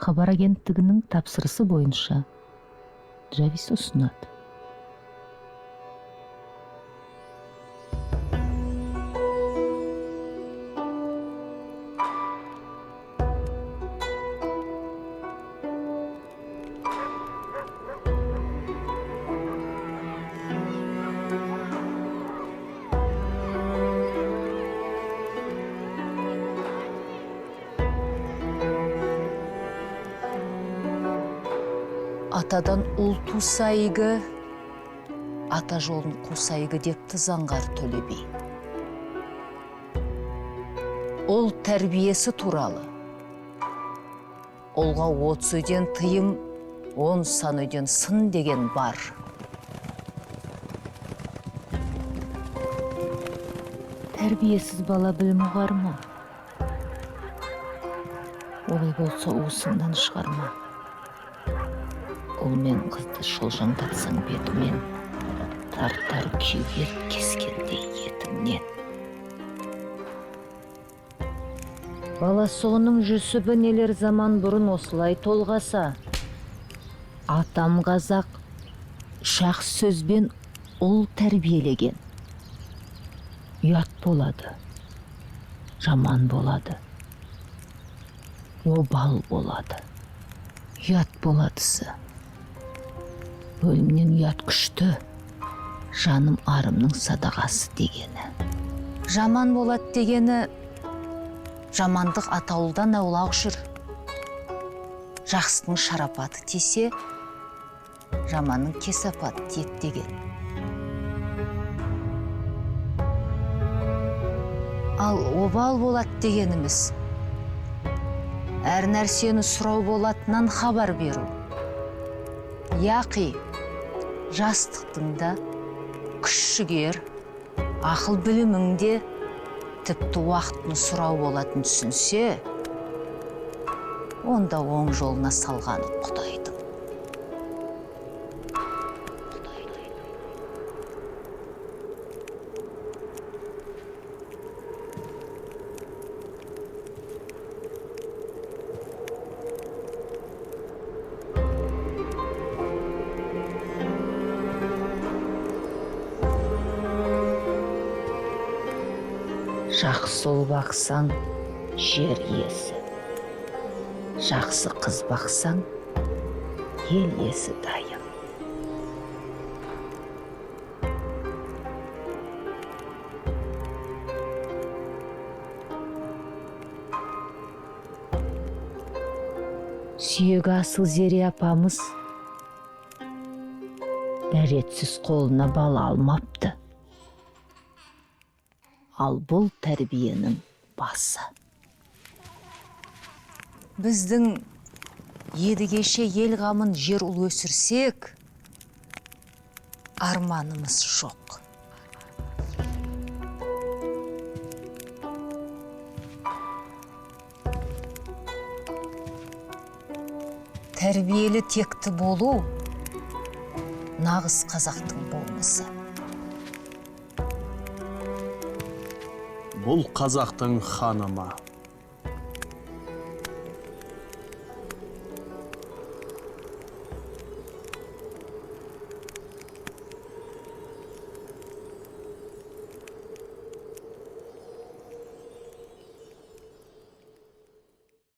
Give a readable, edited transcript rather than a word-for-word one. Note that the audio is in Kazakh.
Хабар агенттігінің тапсырысы бойынша Джавис ұсынады. Атадан ұл тусайығы, ата жолын қусайығы депті заңғар Төле би. Ол тәрбиесі туралы. Олға 30 өйден тыйым, 10 сан өйден сын деген бар. Тәрбиесіз бала білім ұғарма. Олай болса уысыңдан шығарма. Ол мен қызды шолжаңдатсаң бетімен, тартар күйге кескендей етімнен. Баласығының жүсібі нелер заман бұрын осылай толғаса, атам қазақ шақ сөзбен ұл тәрбиелеген. Ұят болады, жаман болады, обал болады, ұят боладысы. Өлімнен ұят күшті, жаным арымның садағасы дегені. Жаман болады дегені, жамандық атаулдан аулақ жүр. Жақсының шарапаты тесе, жаманның кесапаты тет деген. Ал обал болады дегеніміз, әр нәрсені сұрау болатынан хабар беру. Яқи, жастықтың да, күш-жігер, ақыл біліміңде тіпті уақытын сұрау болатын түсінсе, онда оң жолына салғаны Құдайдың. Жақсы ұл бақсаң, жер иесі. Жақсы қыз бақсаң, ел иесі дайын. Сүйегі асыл Зере апамыз дәретсіз қолына бала алмапты. Ал бұл тәрбиенің басы. Біздің едігеше ел ғамын жер ұл өсірсек, арманымыз жоқ. Тәрбиелі текті болу нағыз қазақтың болмысы. Бұл қазақтың ханымы.